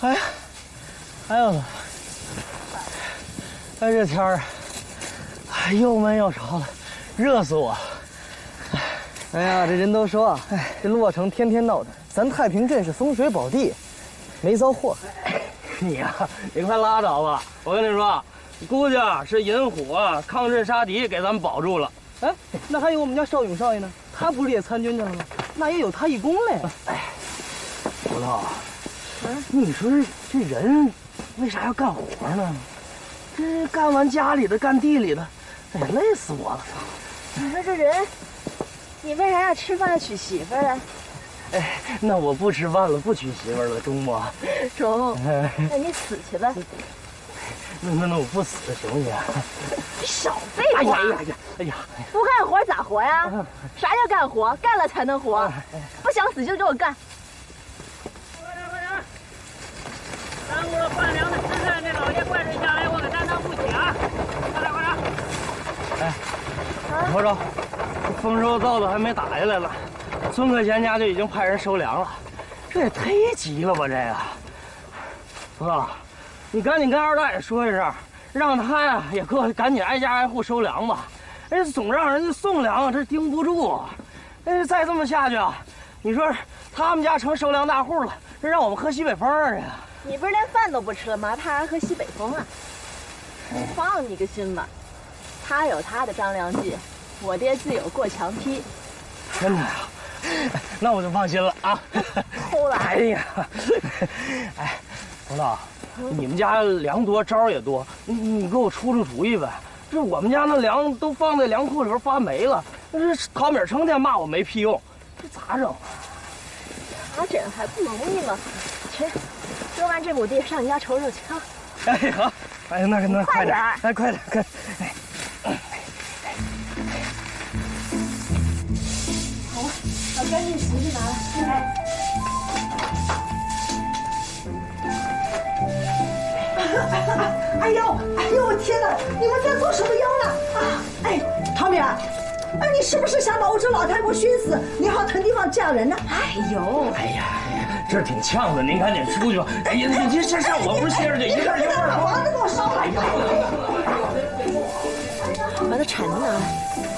哎呀，哎呦，哎这天儿，又闷又潮的，热死我！哎呀，这人都说，这洛城天天闹腾，咱太平镇是风水宝地，没遭祸害。你呀，你快拉倒吧！我跟你说，估计是引虎抗震杀敌给咱们保住了。哎，那还有我们家邵勇少爷呢，他不是也参军去了吗？那也有他一功嘞。哎，葡萄，你说这人为啥要干活呢？这干完家里的，干地里的，哎呀，累死我了！你说这人，你为啥要吃饭娶媳妇儿啊？哎，那我不吃饭了，不娶媳妇了，中不？中，那你死去吧。那我不死行不行？你少废话！哎呀！不干活咋活呀？啥叫干活？干了才能活。不想死就给我干！快点！耽误了换粮的时辰，那老爷灌水下来，我可担当不起啊！快点！哎，瞅瞅，丰收稻子还没打下来了，孙可贤家就已经派人收粮了，这也忒急了吧？这个，哥，你赶紧跟二大爷说一声，让他呀也给我赶紧挨家挨户收粮吧。哎，总让人家送粮，这盯不住。哎，再这么下去啊，你说他们家成收粮大户了，这让我们喝西北风去啊！你不是连饭都不吃了吗？怕啥喝西北风啊？放你个心吧，他有他的张良计，我爹自有过墙梯。真的呀？那我就放心了啊！偷懒！哎呀，哎，红道，你们家粮多，招也多，你给我出主意呗。这我们家那粮都放在粮库里边发霉了，这陶敏成天骂我没屁用，这咋整啊？咋整还不容易吗？去，割完这亩地上你家瞅瞅去啊！哎好，哎那快点，哎快点，哎。好了，把干净洗洗拿来。哎呦，天哪！你们在做什么妖呢？啊，哎，陶敏，哎，你是不是想把我这老太婆熏死，你好腾地方嫁人呢？哎呀，这挺呛的，您赶紧出去吧。哎呀，你这我不是歇着去，一会儿。把房子给我烧了！把那铲子拿来。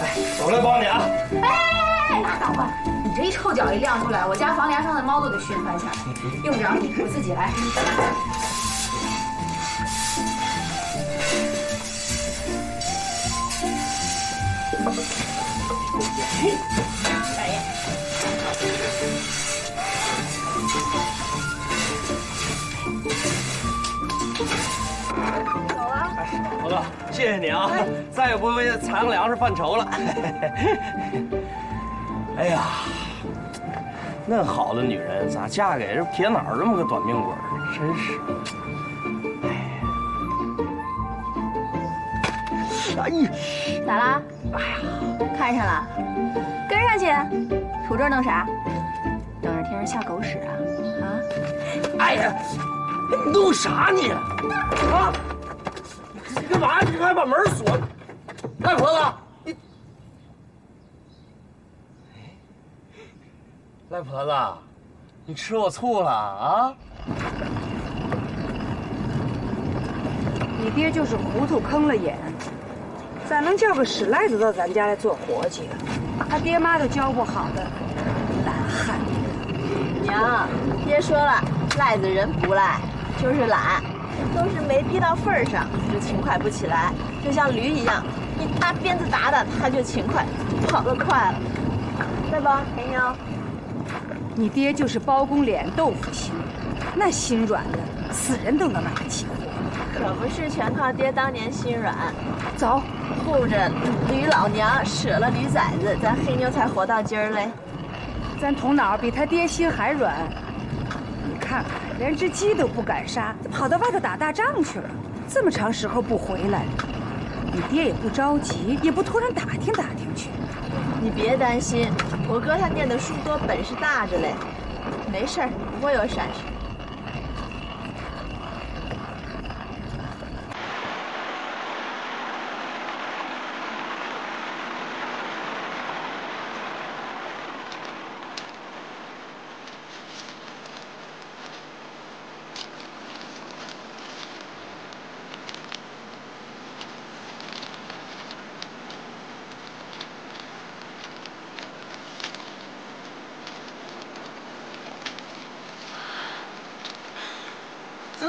哎，我来帮你啊。哎，拉倒吧！你这一臭脚一亮出来，我家房梁上的猫都得熏翻下来。用不着你，我自己来。走了。好了，谢谢你啊，再也不为残粮食犯愁了。哎呀，那好的女人咋嫁给这铁脑这么个短命鬼？真是。哎呀，咋啦？哎呀，看上了，跟上去，杵这儿弄啥？等着听人下狗屎啊？啊！哎呀，你弄啥你？啊！你干嘛？你还把门锁？赖婆子，你……赖婆子，你吃我醋了啊？你爹就是糊涂坑了眼，咋能叫个屎赖子到咱家来做活计啊？他爹妈都教不好的，懒汉。娘，爹说了，赖子人不赖，就是懒，都是没逼到份儿上，就勤快不起来。就像驴一样，你拿鞭子打打，它就勤快，跑得快了，对吧，黑妞？你爹就是包公脸豆腐心，那心软的，死人都能让他起火。可不是全靠爹当年心软，走，护着驴老娘，舍了驴崽子，咱黑妞才活到今儿嘞。咱头脑比他爹心还软，你看看，连只鸡都不敢杀，跑到外头打大仗去了，这么长时候不回来，你爹也不着急，也不托人打听打听去。你别担心，我哥他念的书多，本事大着嘞，没事儿，不会有闪失。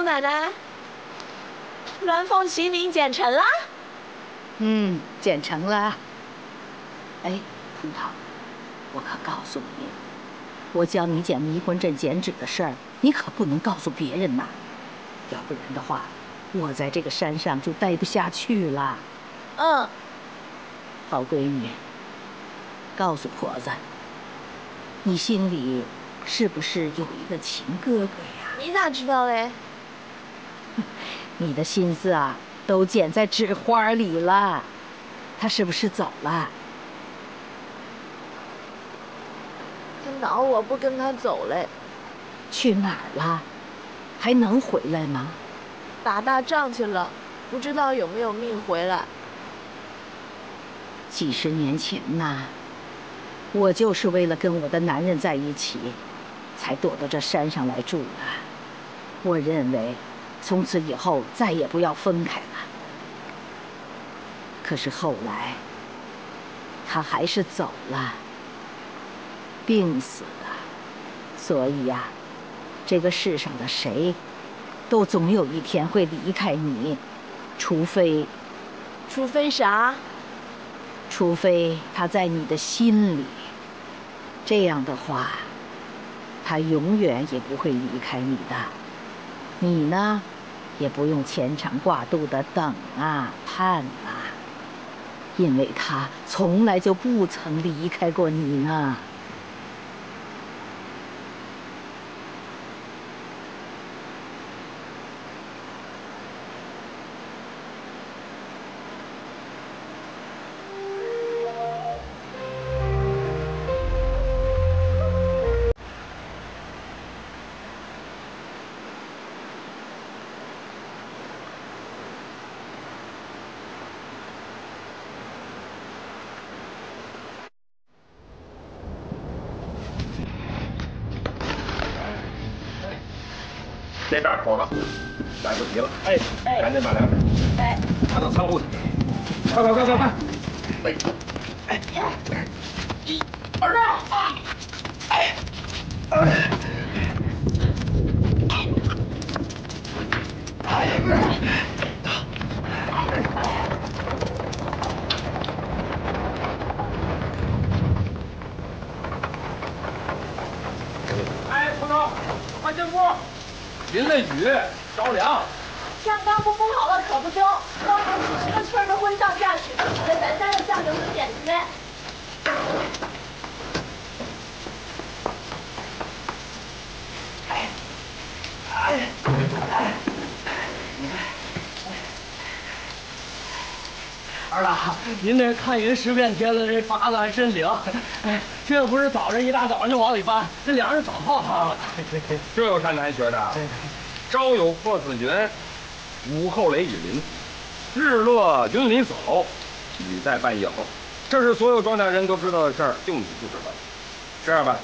奶奶，鸾凤喜饼捡成了？捡成了。哎，葡萄，我可告诉你，我教你捡迷魂阵剪纸的事儿，你可不能告诉别人呐，要不然的话，我在这个山上就待不下去了。好闺女，告诉婆子，你心里是不是有一个亲哥哥呀？你咋知道嘞？你的心思啊，都剪在纸花里了。他是不是走了？他恼我不跟他走嘞。去哪儿了？还能回来吗？打大仗去了，不知道有没有命回来。几十年前呐，我就是为了跟我的男人在一起，才躲到这山上来住的。我认为，从此以后再也不要分开了。可是后来，他还是走了，病死的。所以呀，这个世上的谁，都总有一天会离开你，除非啥？除非他在你的心里。这样的话，他永远也不会离开你的。你呢，也不用牵肠挂肚的等啊盼啊，因为他从来就不曾离开过你呢。这边扣了，来不及了。赶紧把粮食拿到仓库去。快！一、二、村长，快进屋！淋了雨，着凉。香刚不封好了可不行，光有几10个村都混上下去，在咱家的酱油能点出来。二大，您这看云10遍天的这法子还真灵。哎，这不是早晨一大早上就往里搬，这粮食早泡汤了。这有啥难学的？朝有破子云，午后雷雨淋，日落云里走，雨在半夜后。这是所有庄稼人都知道的事儿，就你不知道。这样吧，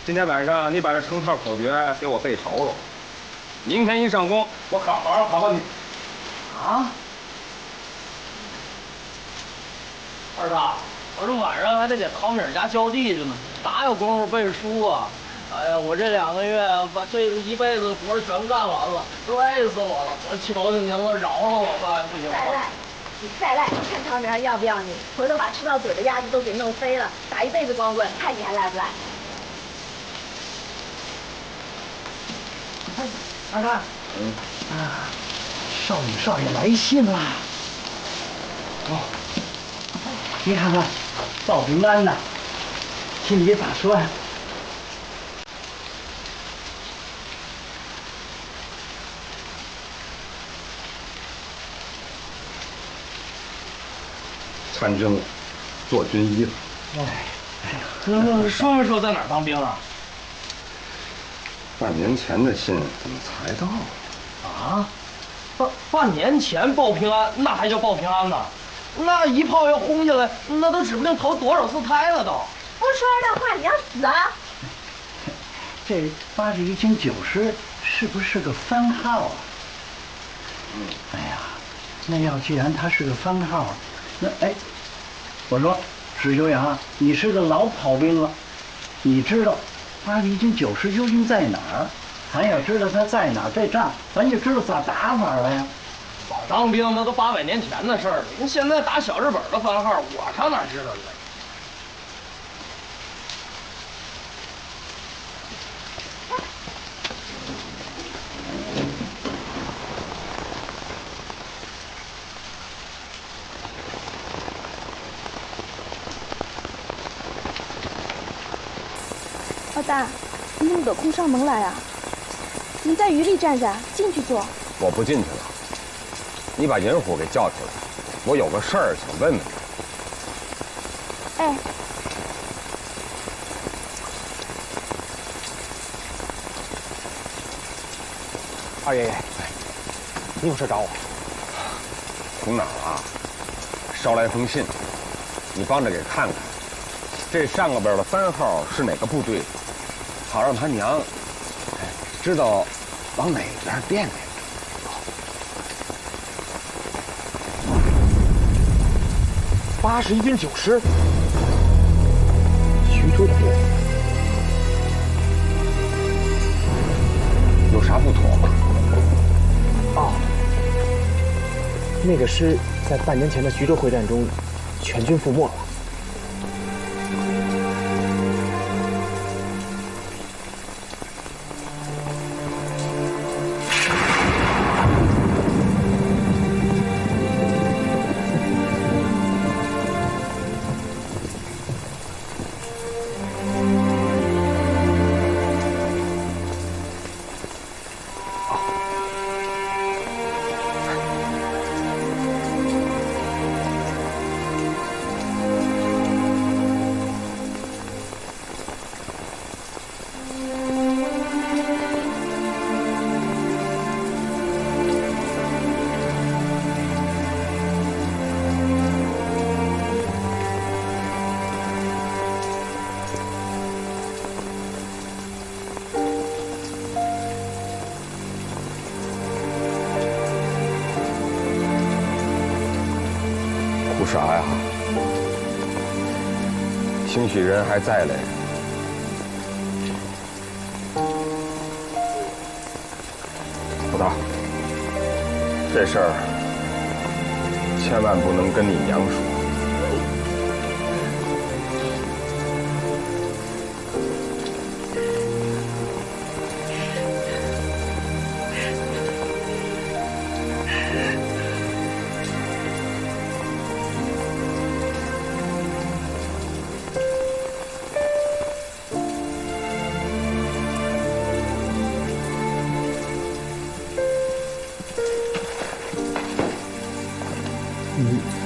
今天晚上你把这成套口诀给我背熟了，明天一上工，我好好考考你。啊？二大，我这晚上还得给陶敏家浇地去呢，哪有功夫背书啊？哎呀，我这2个月把这一辈子活全干完了，累死我了！我求求您了，饶了我吧，不行吗？你再赖，看陶敏要不要你？回头把吃到嘴的鸭子都给弄飞了，打一辈子光棍，看你还赖不赖？二大，少爷来信了。哦，你看看，报平安的，心里咋说呀？参军了，做军医了。说没说在哪儿当兵啊？半年前的信怎么才到啊？半年前报平安，那还叫报平安呢？那一炮要轰下来，那都指不定投多少次胎了都。不说这话你要死啊！这81军9师是不是个番号啊？哎呀，那要既然它是个番号，那我说史修阳，你是个老跑兵了，你知道81军9师究竟在哪儿？咱要知道他在哪儿，这仗咱就知道咋打法了呀。老当兵那都800年前的事儿了，人现在打小日本的番号，我上哪知道去？老大，你怎么得空上门来啊？你在鱼里站着，进去坐。我不进去了，你把银虎给叫出来，我有个事儿想问问你。哎，二爷爷，你有事找我？从哪儿啊？捎来封信，你帮着给看看，这上边的番号是哪个部队，好让他娘知道往哪边惦记。81军9师，徐州的队，有啥不妥吗？哦，那个师在半年前的徐州会战中全军覆没了。哭啥呀？兴许人还在嘞。老大，这事儿千万不能跟你娘说。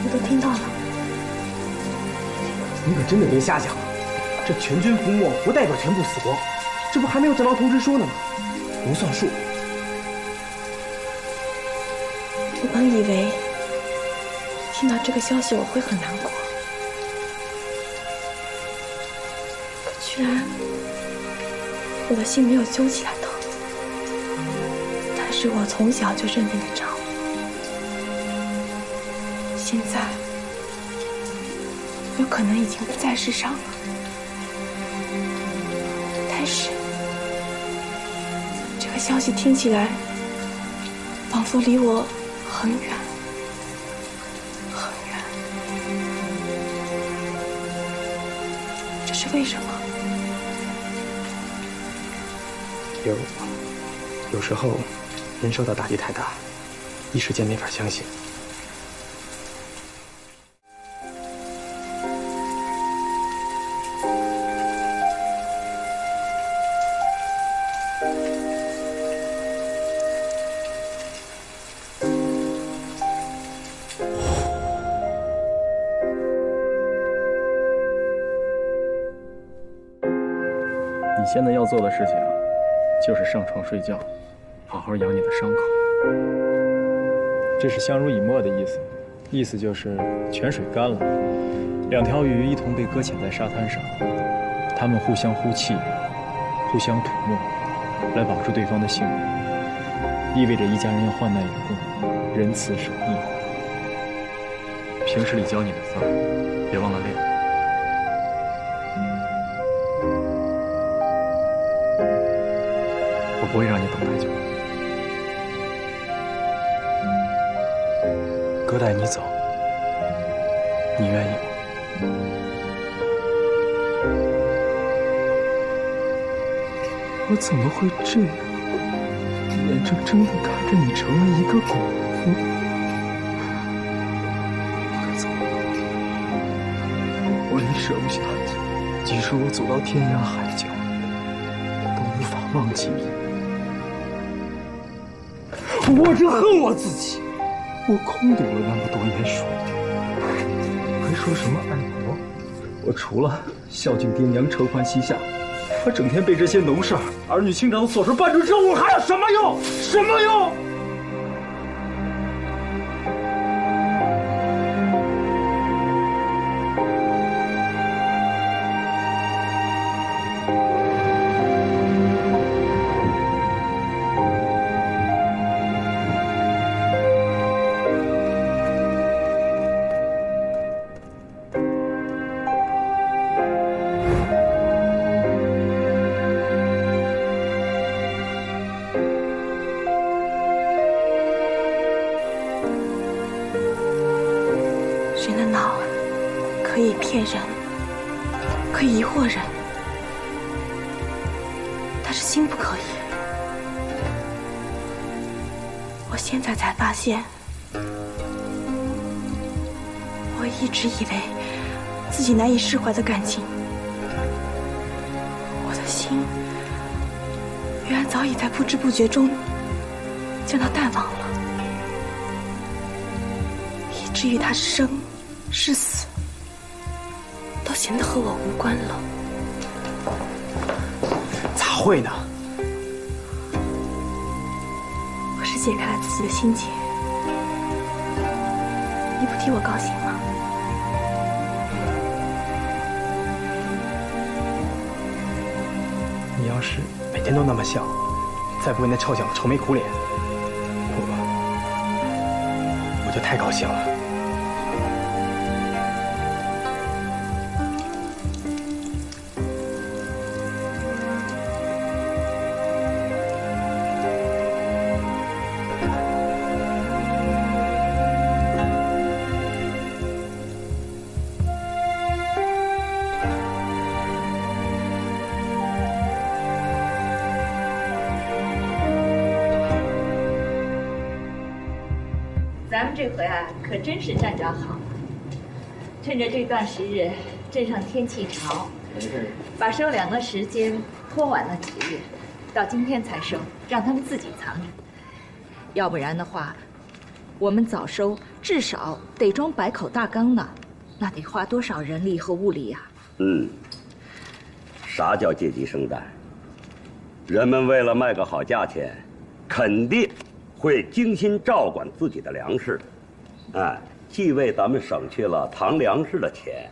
我都听到了。你可真的别瞎想，这全军覆没不代表全部死光，这不还没有战báo通知书呢吗？不算数。我本以为听到这个消息我会很难过，可居然我的心没有揪起来疼。他是我从小就认定的丈夫，现在有可能已经不在世上了。但是这个消息听起来仿佛离我很远很远，这是为什么？有时候人受到打击太大，一时间没法相信。你现在要做的事情，就是上床睡觉，好好养你的伤口。这是相濡以沫的意思，意思就是泉水干了，2条鱼一同被搁浅在沙滩上，它们互相呼气，互相吐沫，来保住对方的性命，意味着一家人要患难与共，仁慈守义。平时里教你的字儿，别忘了练。我不会让你等太久。哥带你走，你愿意吗？我怎么会这样？眼睁睁地看着你成了一个寡妇。我该怎么办？我也舍不下你，即使我走到天涯海角，都无法忘记你。我真恨我自己，我空读了那么多年书，还说什么爱国？我除了孝敬爹娘、承欢膝下，我整天被这些农事、儿女情长的琐事绊住之后，我还有什么用？什么用？人的脑可以骗人，可以疑惑人，但是心不可以。我现在才发现，我一直以为自己难以释怀的感情，我的心原来早已在不知不觉中将它淡忘了，以至于它是生是死都显得和我无关了。咋会呢？我是解开了自己的心结，你不替我高兴吗？你要是每天都那么笑，再不为那臭小子愁眉苦脸，我就太高兴了。咱们这回啊，可真是站着好。趁着这段时日，镇上天气潮，把收粮的时间拖晚了几日，到今天才收，让他们自己藏着。要不然的话，我们早收至少得装100口大缸呢，那得花多少人力和物力呀？啥叫阶级生产？人们为了卖个好价钱，肯定会精心照管自己的粮食，既为咱们省去了藏粮食的钱，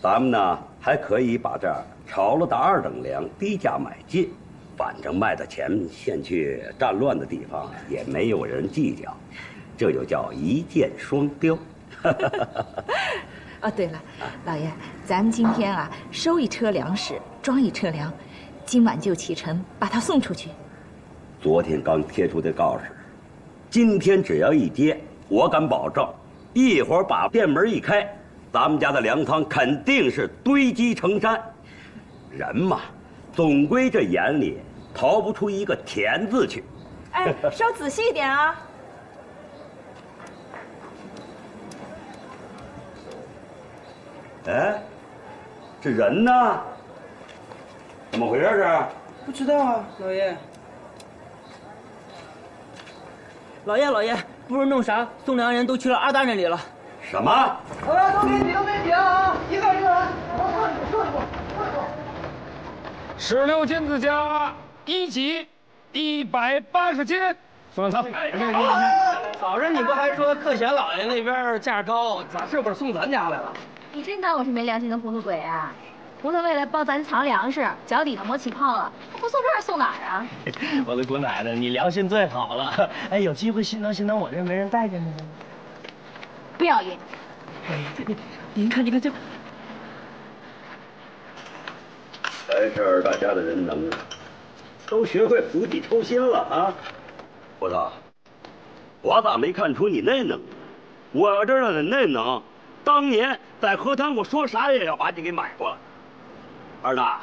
咱们呢还可以把这炒了的2等粮低价买进，反正卖的钱献去战乱的地方也没有人计较，这就叫一箭双雕。哦，对了，老爷，咱们今天啊收1车粮食，装1车粮，今晚就启程把它送出去。昨天刚贴出的告示，今天只要一接，我敢保证，一会儿把店门一开，咱们家的粮仓肯定是堆积成山。人嘛，总归这眼里逃不出一个甜字去。哎，收仔细一点啊！哎，这人呢？怎么回事啊？不知道啊，老爷。老爷，不是弄啥，送粮人都去了二大那里了。什么？都别急啊！一个人，16金子加1级180斤，送他。早上你不还说克贤老爷那边价高，咋是不是送咱家来了？你真当我是没良心的糊涂鬼啊？糊涂为了包咱藏粮食，脚底下磨起泡了，不送这儿送哪儿啊？我的姑奶奶，你良心最好了。哎，有机会心疼心疼我这没人带着呢。不要脸！您看这。在这儿大家的人能，都学会釜底抽薪了啊！我操，我咋没看出你那能？我知道你那能，当年在河滩，我说啥也要把你给买过来。二大，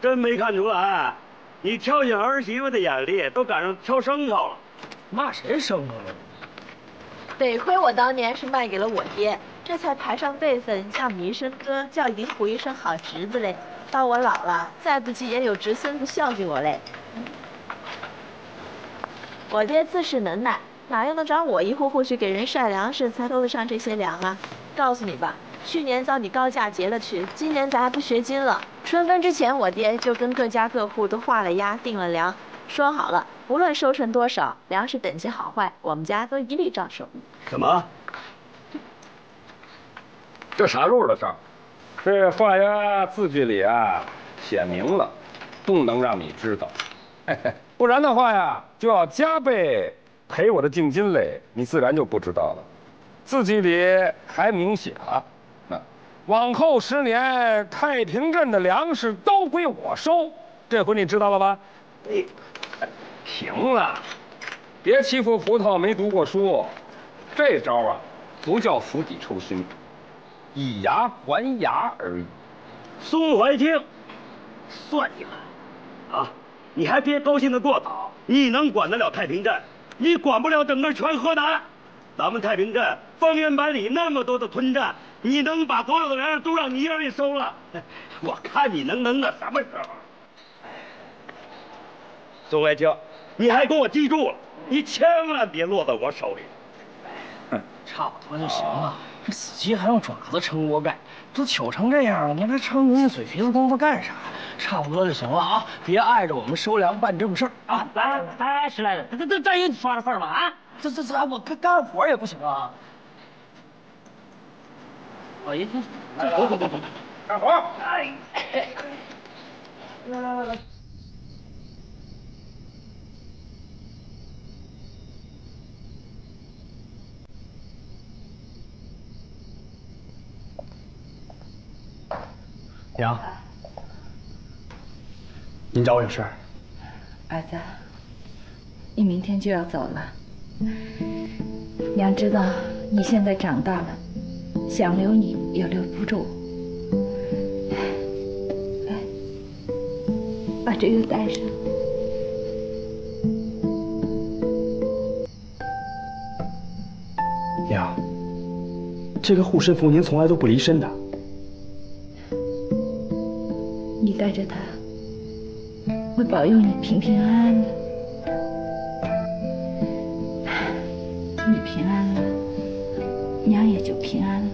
真没看出来，你挑选儿媳妇的眼力都赶上挑牲口了。骂谁牲口了？得亏我当年是卖给了我爹，这才排上辈分，叫你一声哥，叫银虎一声好侄子嘞。到我老了，再不济也有侄孙子孝敬我嘞。我爹自恃能耐，哪用得着我一户户去给人晒粮食才够得上这些粮啊？告诉你吧，去年遭你高价劫了去，今年咱还不学精了。春分之前，我爹就跟各家各户都画了押，定了粮，说好了，无论收成多少，粮食等级好坏，我们家都一律照收。什么？这啥路的事儿？这画押字据里啊写明了，不能让你知道，不然的话呀，就要加倍赔我的定金嘞，你自然就不知道了。字据里还明写了，往后10年太平镇的粮食都归我收，这回你知道了吧？停了，别欺负葡萄没读过书，这招啊不叫釜底抽薪，以牙还牙而已。宋怀清，算你狠啊！你还别高兴得过早，你能管得了太平镇，你管不了整个全河南。咱们太平镇方圆百里那么多的屯寨，你能把所有的粮食都让你一人给收了？我看你能到什么时候？宋怀清，你还给我记住了，你千万别落到我手里。差不多就行了，这死鸡还用爪子撑锅盖，都糗成这样了，你还撑人家嘴皮子功夫干啥？差不多就行了啊，别碍着我们收粮办正事儿啊！来，石来了，这有你说的份儿吗？啊，这我干活也不行啊！老爷，走，干活！哎，来。娘，您找我有事儿？儿子，你明天就要走了。娘知道你现在长大了，想留你又留不住。来，把这个带上。娘，这个护身符您从来都不离身的。你带着它，会保佑你平平安安的。你平安了，娘也就平安了。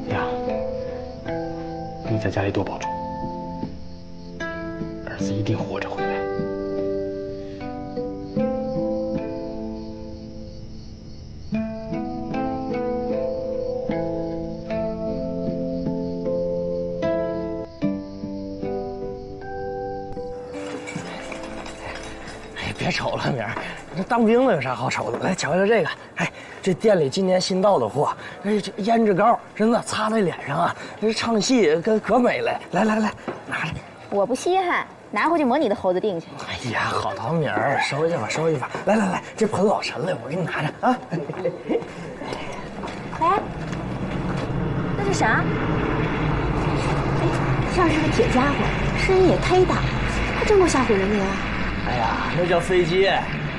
娘，你在家里多保重，儿子一定活着回来。别瞅了，明儿，这当兵的有啥好瞅的？来，瞧瞧这个，哎，这店里今年新到的货，这胭脂膏，真的擦在脸上啊，这唱戏可美了。来，拿着。我不稀罕，拿回去磨你的猴子腚去。哎呀，好淘明儿，收一把。来，这盆老沉了，我给你拿着啊。哎，那是啥？哎，像是个铁家伙，声音也忒大，还真够吓唬人的呀。哎呀，那叫飞机，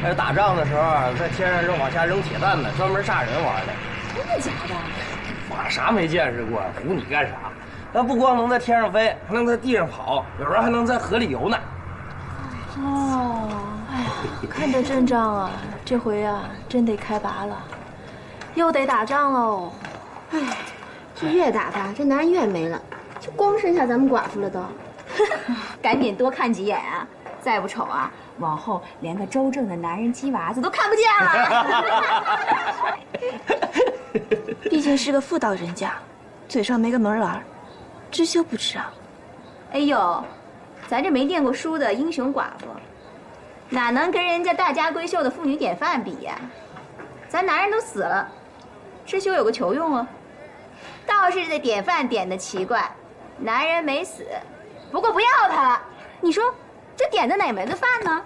那是打仗的时候在天上往下扔铁弹的，专门炸人玩的。真的假的？我啥没见识过，唬你干啥？那不光能在天上飞，还能在地上跑，有时候还能在河里游呢。哦，哎呀，看这阵仗啊，这回啊真得开拔了，又得打仗喽。哎，这越打吧，这男人越没了，就光剩下咱们寡妇了都。赶紧多看几眼啊！再不瞅啊，往后连个周正的男人鸡娃子都看不见了。毕竟是个妇道人家，嘴上没个门儿，知羞不知啊。哎呦，咱这没念过书的英雄寡妇，哪能跟人家大家闺秀的妇女典范比呀？咱男人都死了，知羞有个球用啊。倒是这典范点的奇怪，男人没死，不过不要他了。你说这点的哪门子饭呢？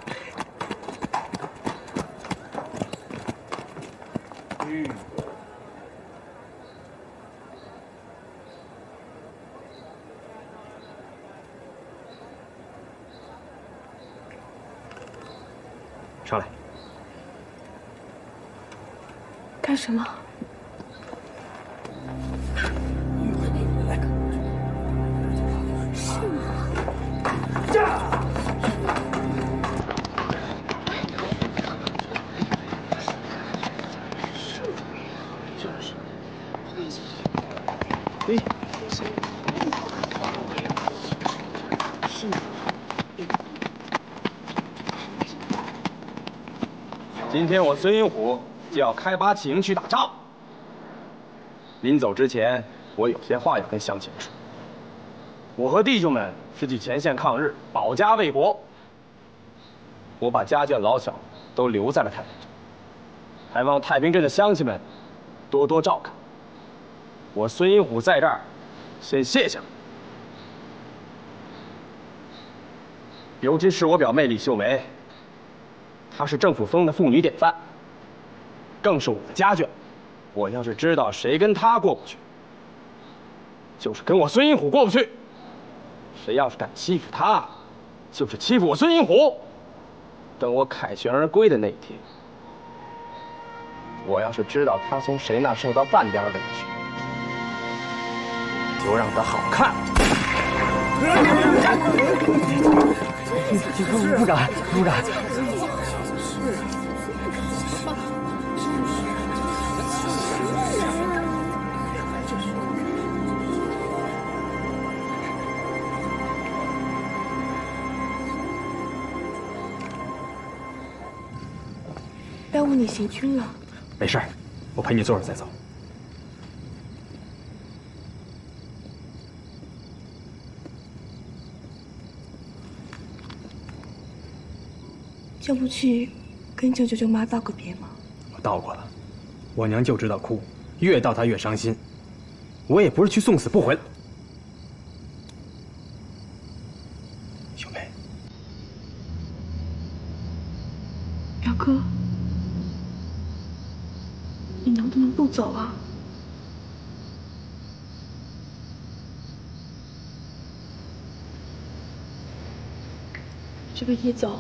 上来。干什么？今天我孙云虎就要开拔起营去打仗。临走之前，我有些话要跟乡亲们说。我和弟兄们是去前线抗日，保家卫国。我把家眷老小都留在了太平镇，还望太平镇的乡亲们多多照看。我孙云虎在这儿，先谢谢了。尤其是我表妹李秀梅。她是政府封的妇女典范，更是我的家眷。我要是知道谁跟她过不去，就是跟我孙云虎过不去。谁要是敢欺负她，就是欺负我孙云虎。等我凯旋而归的那一天，我要是知道她从谁那受到半点委屈，就让她好看。部长，部长。耽误你行军了。没事儿，我陪你坐会儿再走。就不去跟舅舅舅妈道个别吗？我道过了，我娘就知道哭，越道她越伤心。我也不是去送死不回来。秀梅，表哥，你能不能不走啊？这个一走，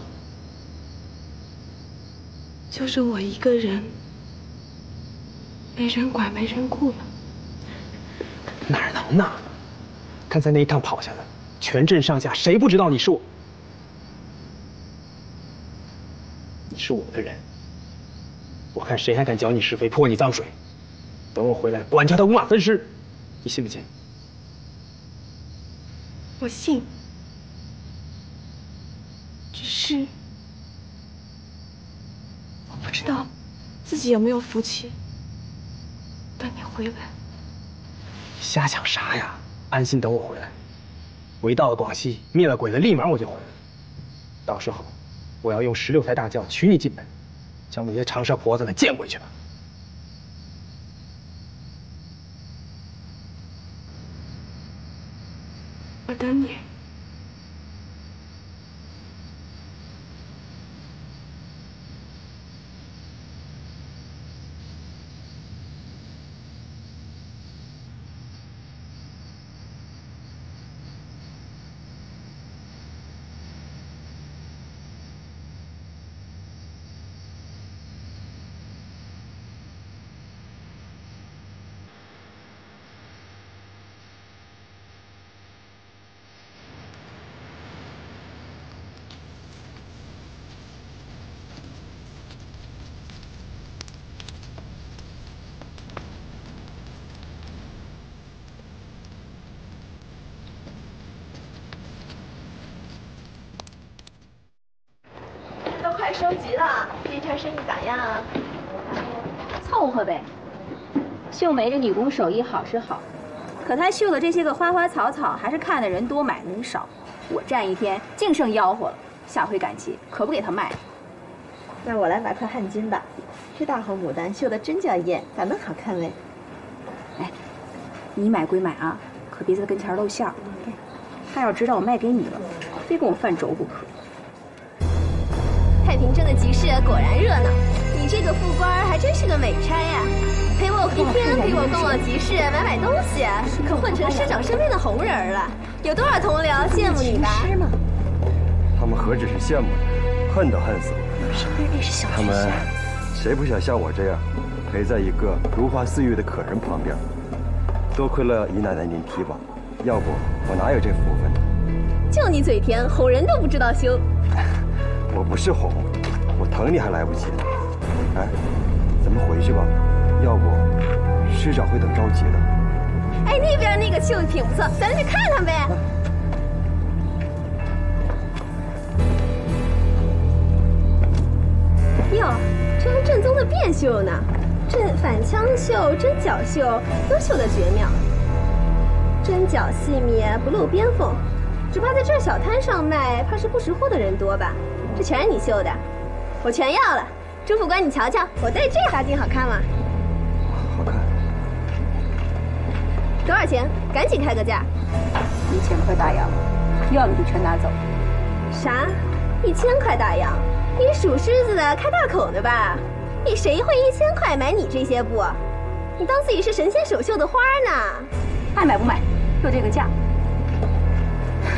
就剩我一个人，没人管，没人顾了。哪能呢？刚才那一趟跑下来，全镇上下谁不知道你是我？你是我的人，我看谁还敢搅你是非，泼你脏水。等我回来，管教他五马分尸，你信不信？我信，只是我不知道自己有没有福气等你回来。瞎想啥呀？安心等我回来。我一到了广西，灭了鬼子，立马我就回来。到时候，我要用16抬大轿娶你进门，将那些长舌婆子们见回去吧。我等你。收集了，这摊生意咋样啊？凑合呗。秀梅这女工手艺好是好，可她绣的这些个花花草草，还是看的人多买的人少。我站一天净剩吆喝了，下回赶集可不给她卖。那我来买块汗巾吧，这大红牡丹绣的真叫艳，咋能好看嘞？哎，你买归买啊，可别在跟前露馅儿。他要知道我卖给你了，非跟我犯轴不可。太平镇的集市果然热闹，你这个副官还真是个美差呀！陪我一天陪我逛逛集市，买东西，可混成师长身边的红人了。有多少同僚羡慕你吧？他们何止是羡慕你，恨都恨死了。他们谁不想像我这样，陪在一个如花似玉的可人旁边？多亏了姨奶奶您提拔，要不我哪有这福分呢？就你嘴甜，哄人都不知道羞。我不是哄，我疼你还来不及呢。哎，咱们回去吧，要不师长会等着急的。哎，那边那个绣挺不错，咱们去看看呗。哟，这还正宗的变绣呢，这反枪绣、针脚绣都绣得绝妙，针脚细密，不露边缝。只怕在这小摊上卖，怕是不识货的人多吧？这全是你绣的，我全要了。朱副官，你瞧瞧，我戴这发巾好看吗？好看。多少钱？赶紧开个价。1000块大洋，要你就全拿走。啥？1000块大洋？你属狮子的开大口的吧？你谁会1000块买你这些布？你当自己是神仙手绣的花呢？爱买不买，就这个价。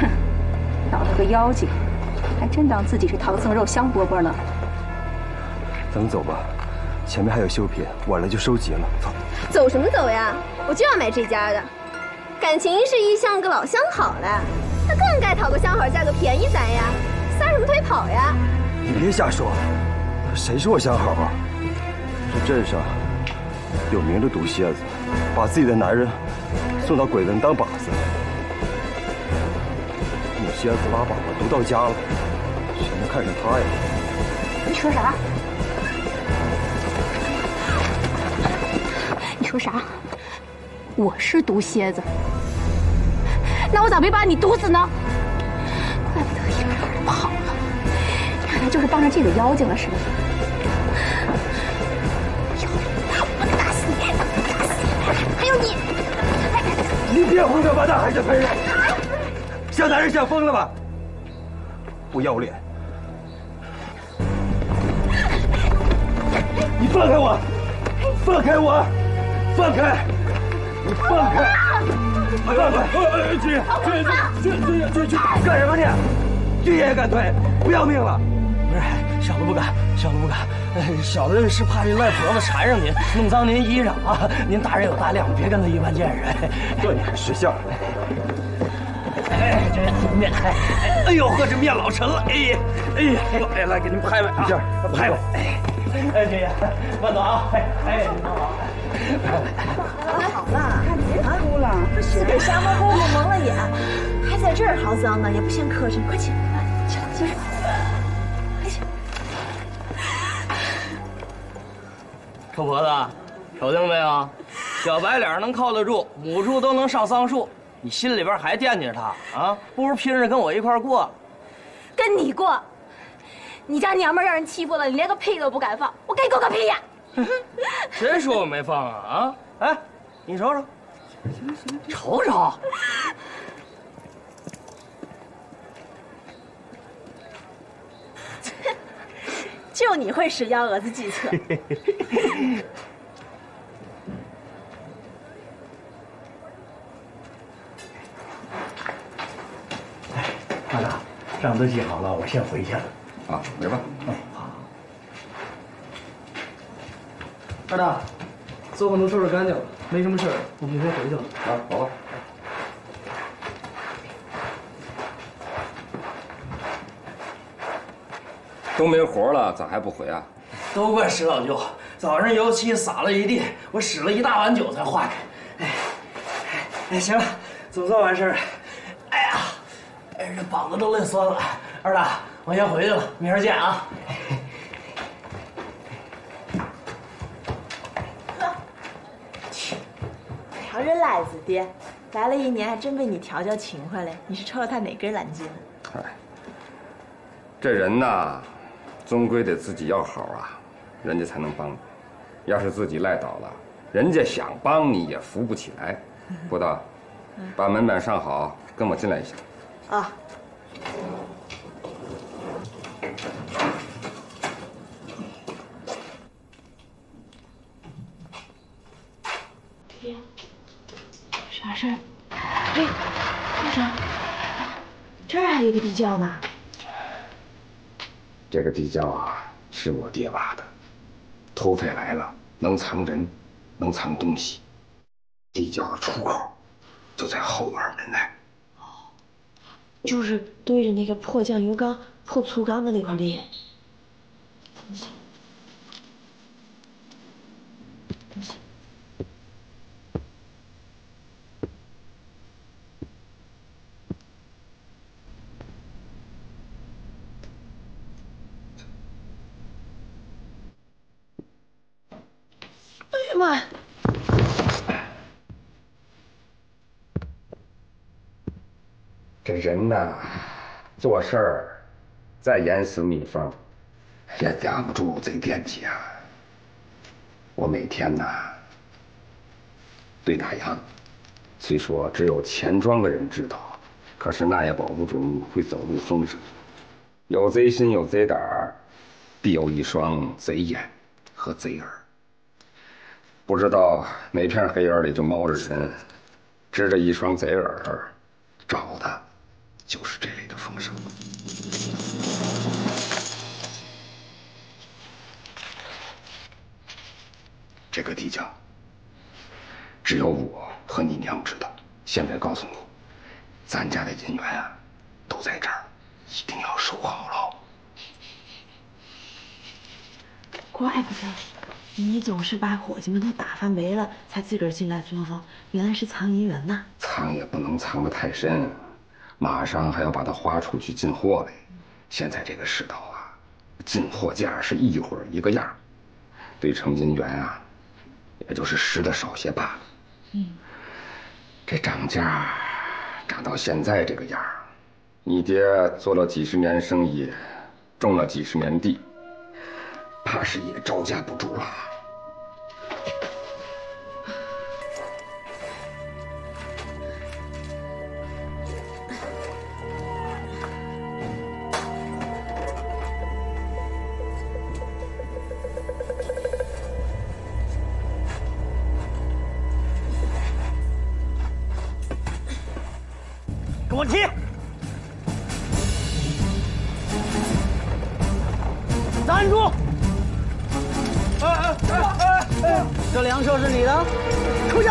哼，闹了个妖精，还真当自己是唐僧肉香饽饽呢。咱们走吧，前面还有绣品，晚了就收集了。走。走什么走呀？我就要买这家的。感情是一像个老相好了，那更该讨个相好，价格便宜咱呀，撒什么腿跑呀？你别瞎说，谁是我相好啊？这镇上有名的毒蝎子，把自己的男人送到鬼子当靶子。母蝎子拉粑粑毒到家了，谁能看上他呀？你说啥？你说啥？我是毒蝎子，那我咋没把你毒死呢？怪不得一溜烟的跑了，原来就是帮着这个妖精了，是不是？我打死你！打死你！还有你！你别胡说八道，还是喷人！像男人像疯了吧？不要脸！你放开我！放开我！放开！你放开！放开！去！干什么你？军也敢推，不要命了？不是，小的不敢，小的不敢。小的是怕这赖婆子缠上您，弄脏您衣裳啊！您大人有大量，别跟他一般见识。这你还识相？哎，这面，哎呦呵，这面老沉了。老爷来给您拍拍啊，拍拍。哎，这爷，慢走啊！哎，你好。好了，别哭了，这自个瞎蒙蒙蒙了眼，还在这儿嚎丧呢，也不嫌磕碜，快起来，起来，快起。臭婆子，瞅见了没有？小白脸能靠得住，母猪都能上桑树，你心里边还惦记着他啊？不如拼着跟我一块过。跟你过？你家娘们让人欺负了，你连个屁都不敢放，我该狗个屁呀！谁说我没放啊？啊！哎，你瞅瞅，瞅瞅，就你会使幺蛾子计策。二大，账都记好了，我先回去了。啊，来吧。好。二大，作坊都收拾干净了，没什么事儿，我们就先回去了。啊，好吧。都没活了，咋还不回啊？都怪石老舅，早上油漆撒了一地，我使了一大碗酒才化开。哎，行了，总算完事儿了。哎呀，这膀子都累酸了。二大，我先回去了，明儿见啊。瞧这赖子爹，来了1年，还真被你调教勤快了。你是抽了他哪根懒筋？哎，这人呐，终归得自己要好啊，人家才能帮你。要是自己赖倒了，人家想帮你也扶不起来。不道，把门板上好，跟我进来一下。啊。爹，啥事儿？哎，干啥？这儿还有一个地窖呢。这个地窖啊，是我爹挖的。土匪来了，能藏人，能藏东西。地窖的出口就在后院门外。就是对着那个破酱油缸、破醋缸的那块地。哎呀妈呀！这人呐，做事儿再严丝密缝，也挡不住贼惦记啊。我每天呐对打烊，虽说只有钱庄的人知道，可是那也保不准会走漏风声。有贼心有贼胆儿，必有一双贼眼和贼耳。不知道哪片黑暗里就猫着人，支着一双贼耳，找的就是这类的风声。这个地窖，只有我和你娘知道。现在告诉你，咱家的银元啊，都在这儿，一定要守好喽。怪不得你总是把伙计们都打发没了，才自个儿进来作风，原来是藏银元呐。藏也不能藏得太深，马上还要把它花出去进货嘞。现在这个世道啊，进货价是一会儿一个样，对称银元啊，也就是拾得少些罢了。这涨价涨到现在这个样，你爹做了几十年生意，种了几十年地，怕是也招架不住了。跟我提！站住！这粮车是你的？出去！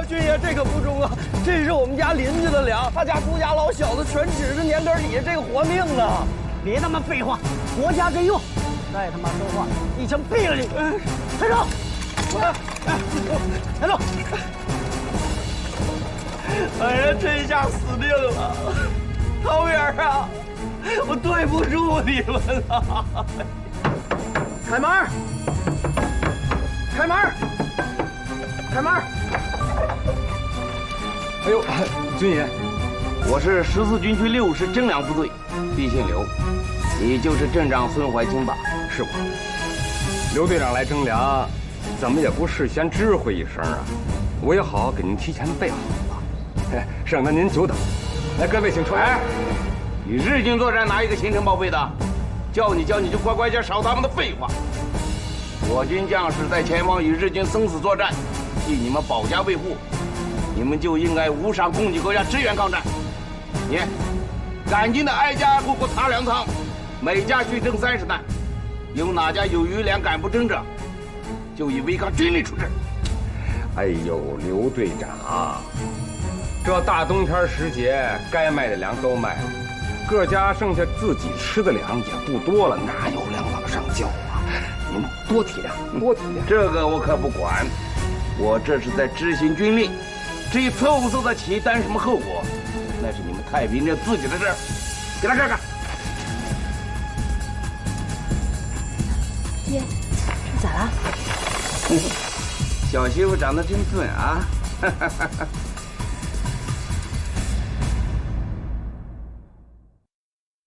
军爷，这可不中啊！这是我们家邻居的粮，他家朱家老小子全指着年根底下这个活命呢。别他妈废话，国家真用！再他妈说话，一枪毙了你！抬手！抬手！哎呀，这下死定了！桃园啊，我对不住你们了。开门！开门！开门！哎呦，军爷，我是14军区6师征粮部队，弟姓刘，你就是镇长孙怀清吧？是我。刘队长来征粮，怎么也不事先知会一声啊？我也好给您提前备好了，省得您久等。来，各位请出来。与日军作战哪有一个行程报备的？叫你就乖乖点，少他们的废话。我军将士在前方与日军生死作战，替你们保家卫护，你们就应该无偿供给国家支援抗战。你赶紧的挨家挨户给我查粮仓，每家去征30担，有哪家有余粮赶不征者，就以违抗军令处置。哎呦，刘队长，这大冬天时节，该卖的粮都卖了，各家剩下自己吃的粮也不多了，哪有粮往上交啊？您多体谅，多体谅。这个我可不管，我这是在执行军令。至于凑不凑得起，担什么后果，那是你们太平镇自己的事儿。给他看看。爹，你咋了？小媳妇长得真俊啊！